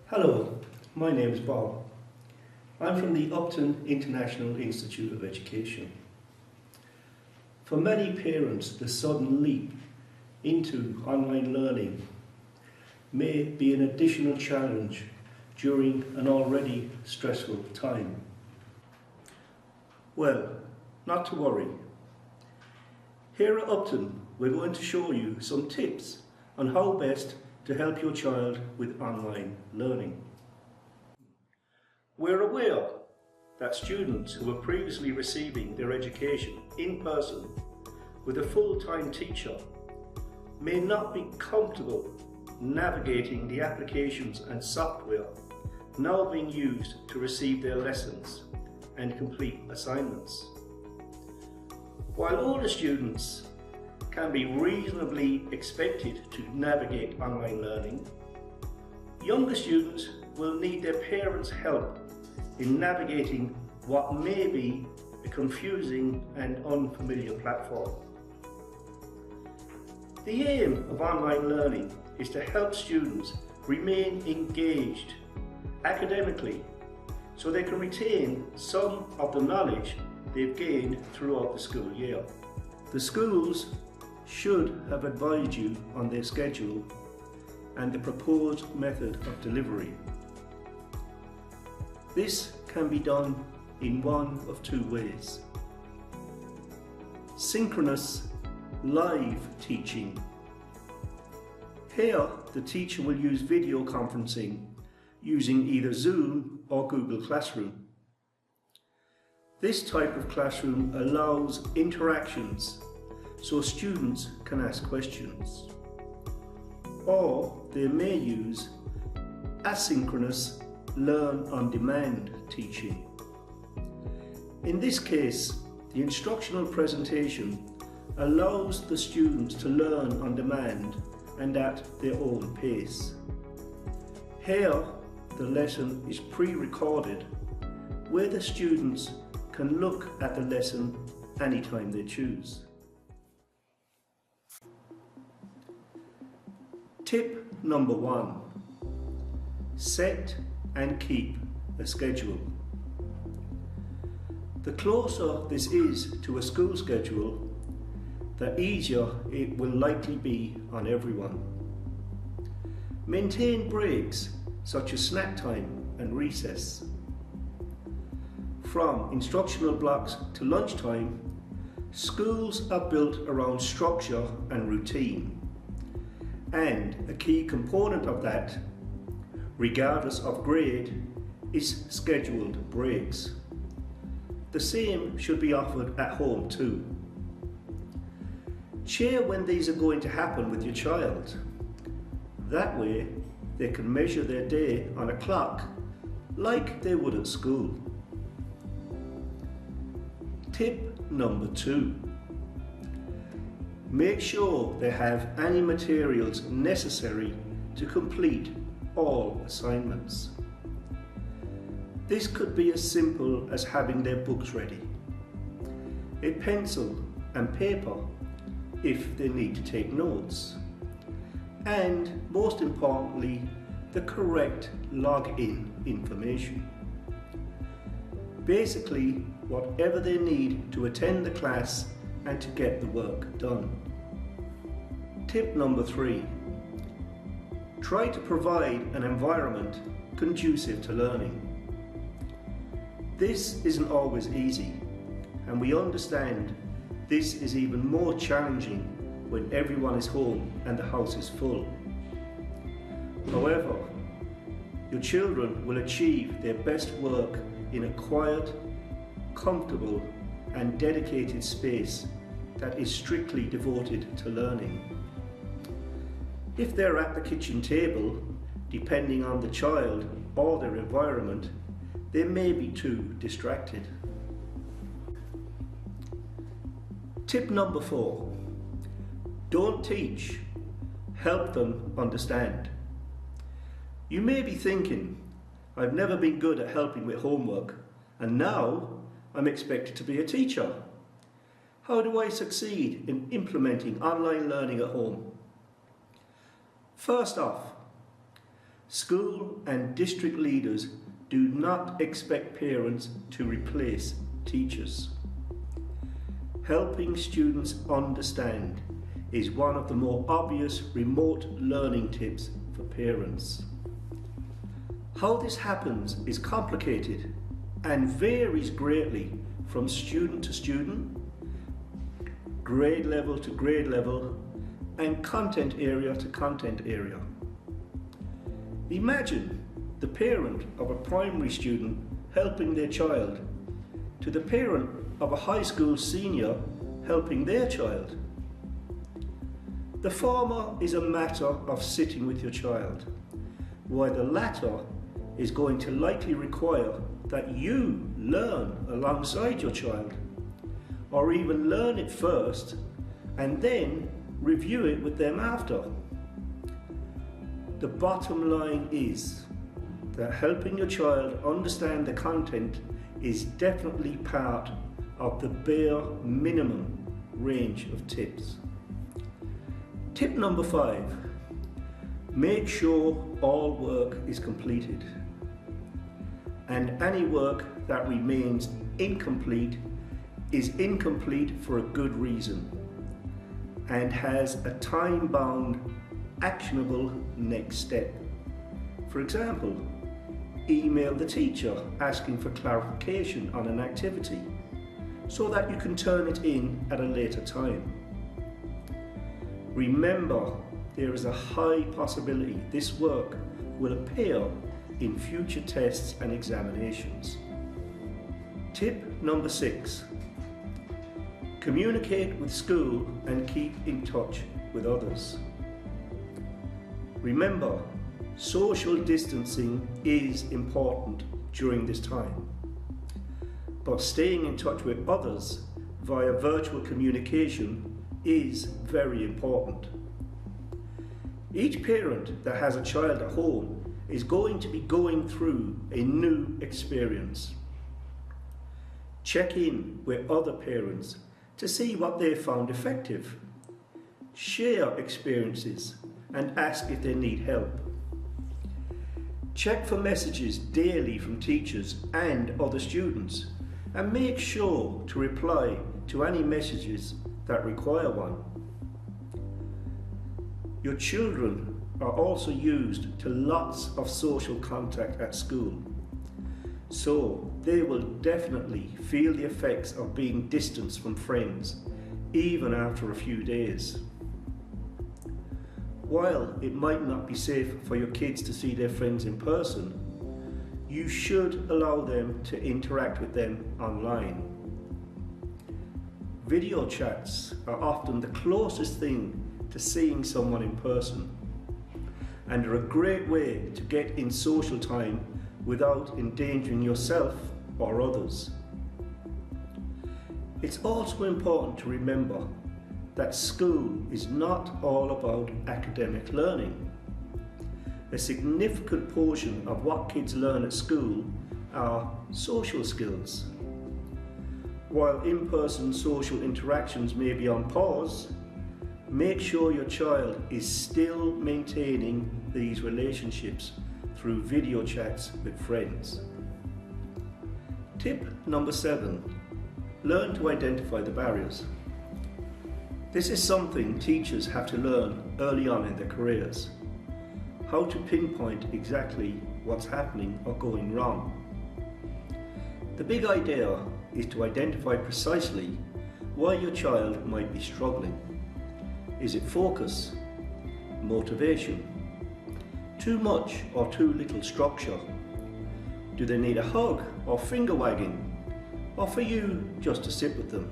Hello, my name is Bob. I'm from the Upton International Institute of Education. For many parents, the sudden leap into online learning may be an additional challenge during an already stressful time. Well, not to worry. Here at Upton, we're going to show you some tips on how best to help your child with online learning. We're aware that students who were previously receiving their education in person with a full-time teacher may not be comfortable navigating the applications and software now being used to receive their lessons and complete assignments. While older students can be reasonably expected to navigate online learning, younger students will need their parents' help in navigating what may be a confusing and unfamiliar platform. The aim of online learning is to help students remain engaged academically so they can retain some of the knowledge they've gained throughout the school year. The schools should have advised you on their schedule and the proposed method of delivery. This can be done in one of two ways. Synchronous live teaching. Here, the teacher will use video conferencing using either Zoom or Google Classroom. This type of classroom allows interactions so students can ask questions. Or they may use asynchronous learn on demand teaching. In this case, the instructional presentation allows the students to learn on demand and at their own pace. Here, the lesson is pre-recorded where the students can look at the lesson anytime they choose. Tip number 1. Set and keep a schedule. The closer this is to a school schedule, the easier it will likely be on everyone. Maintain breaks such as snack time and recess. From instructional blocks to lunchtime, schools are built around structure and routine, and a key component of that, regardless of grade, is scheduled breaks. The same should be offered at home too. Share when these are going to happen with your child. That way they can measure their day on a clock like they would at school. Tip number 2. Make sure they have any materials necessary to complete all assignments. This could be as simple as having their books ready, a pencil and paper if they need to take notes, and most importantly, the correct login information. Basically, whatever they need to attend the class and to get the work done. Tip number 3. Try to provide an environment conducive to learning. This isn't always easy, and we understand this is even more challenging when everyone is home and the house is full. However, your children will achieve their best work in a quiet, comfortable and dedicated space that is strictly devoted to learning. If they're at the kitchen table, depending on the child or their environment, they may be too distracted. Tip number 4. Don't teach, help them understand. You may be thinking, I've never been good at helping with homework, and now I'm expected to be a teacher. How do I succeed in implementing online learning at home? First off, School and district leaders do not expect parents to replace teachers. Helping students understand is one of the more obvious remote learning tips for parents. How this happens is complicated and varies greatly from student to student, grade level to grade level, and content area to content area. Imagine the parent of a primary student helping their child to the parent of a high school senior helping their child. The former is a matter of sitting with your child, while the latter is going to likely require that you learn alongside your child, or even learn it first and then review it with them after. The bottom line is that helping your child understand the content is definitely part of the bare minimum range of tips. Tip number 5, make sure all work is completed, and any work that remains incomplete is incomplete for a good reason and has a time-bound, actionable next step. For example, email the teacher asking for clarification on an activity so that you can turn it in at a later time. Remember, there is a high possibility this work will appear in future tests and examinations. Tip number 6, communicate with school and keep in touch with others. Remember, social distancing is important during this time, but staying in touch with others via virtual communication is very important. Each parent that has a child at home is going to be going through a new experience. Check in with other parents to see what they found effective. Share experiences and ask if they need help. Check for messages daily from teachers and other students, and make sure to reply to any messages that require one. Your children are also used to lots of social contact at school, so they will definitely feel the effects of being distanced from friends even after a few days. While it might not be safe for your kids to see their friends in person, you should allow them to interact with them online. Video chats are often the closest thing to seeing someone in person, and are a great way to get in social time without endangering yourself or others. It's also important to remember that school is not all about academic learning. A significant portion of what kids learn at school are social skills. While in-person social interactions may be on pause, make sure your child is still maintaining these relationships through video chats with friends. Tip number 7, learn to identify the barriers. This is something teachers have to learn early on in their careers. How to pinpoint exactly what's happening or going wrong. The big idea is to identify precisely why your child might be struggling. Is it focus, motivation, too much or too little structure? Do they need a hug or finger wagging, or for you just to sit with them?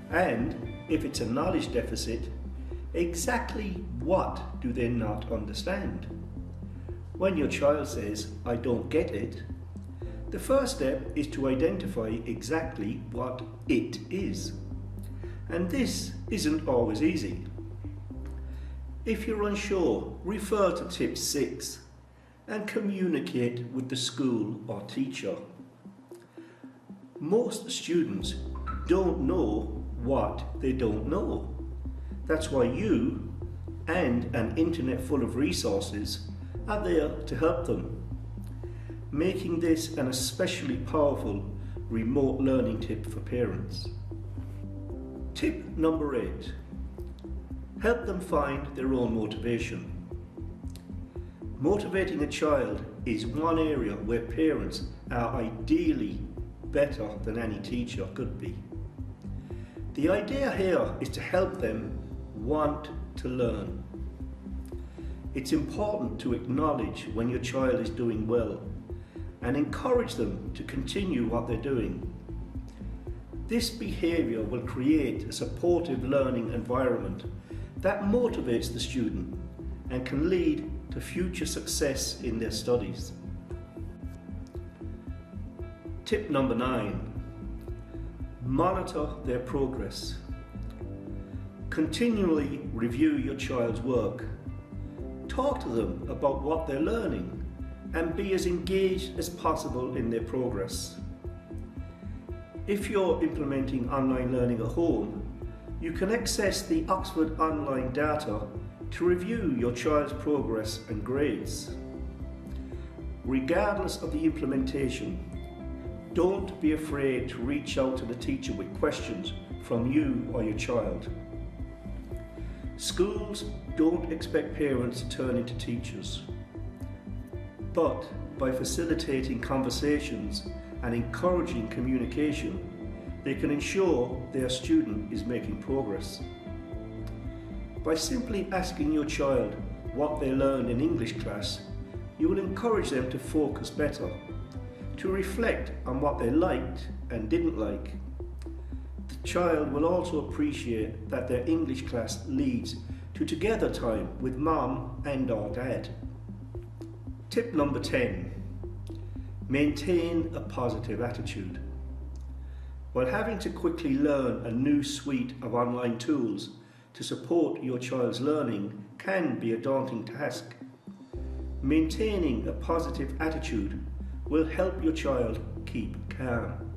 And if it's a knowledge deficit, exactly what do they not understand? When your child says, "I don't get it," the first step is to identify exactly what it is. And this isn't always easy. If you're unsure, refer to tip 6 and communicate with the school or teacher. Most students don't know what they don't know. That's why you and an internet full of resources are there to help them, making this an especially powerful remote learning tip for parents. Tip number 8. Help them find their own motivation. Motivating a child is one area where parents are ideally better than any teacher could be. The idea here is to help them want to learn. It's important to acknowledge when your child is doing well and encourage them to continue what they're doing. This behaviour will create a supportive learning environment that motivates the student and can lead to future success in their studies. Tip number 9. Monitor their progress. Continually review your child's work. Talk to them about what they're learning and be as engaged as possible in their progress. If you're implementing online learning at home, you can access the Oxford online data to review your child's progress and grades. Regardless of the implementation, don't be afraid to reach out to the teacher with questions from you or your child. Schools don't expect parents to turn into teachers, but by facilitating conversations and encouraging communication, they can ensure their student is making progress. By simply asking your child what they learned in English class, you will encourage them to focus better, to reflect on what they liked and didn't like. The child will also appreciate that their English class leads to together time with mum and or dad. Tip number 10. Maintain a positive attitude. While having to quickly learn a new suite of online tools to support your child's learning can be a daunting task, maintaining a positive attitude will help your child keep calm.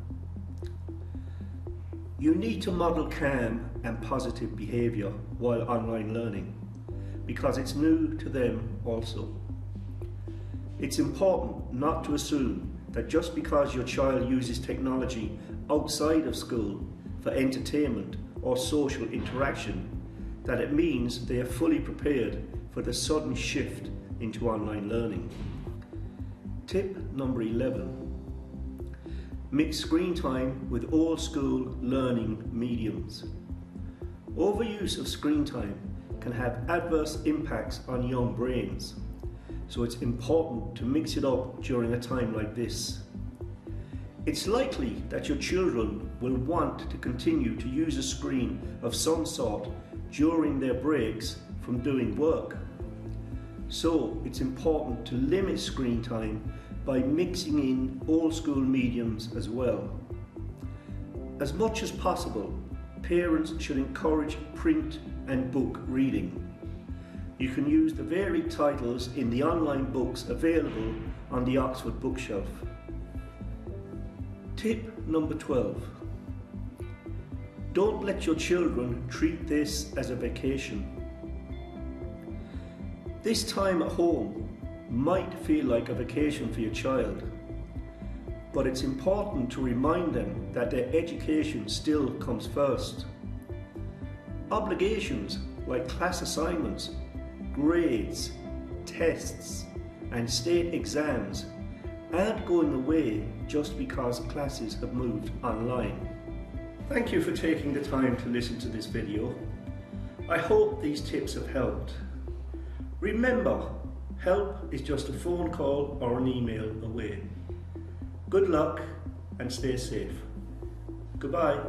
You need to model calm and positive behaviour while online learning because it's new to them also. It's important not to assume that just because your child uses technology outside of school for entertainment or social interaction, that it means they are fully prepared for the sudden shift into online learning. Tip number 11. Mix screen time with all school learning mediums. Overuse of screen time can have adverse impacts on young brains, so it's important to mix it up during a time like this. It's likely that your children will want to continue to use a screen of some sort during their breaks from doing work. So it's important to limit screen time by mixing in all school mediums as well. As much as possible, parents should encourage print and book reading. You can use the varied titles in the online books available on the Oxford bookshelf. Tip number 12. Don't let your children treat this as a vacation. This time at home might feel like a vacation for your child, but it's important to remind them that their education still comes first. Obligations like class assignments, grades, tests, and state exams aren't going away just because classes have moved online. Thank you for taking the time to listen to this video. I hope these tips have helped. Remember, help is just a phone call or an email away. Good luck and stay safe. Goodbye.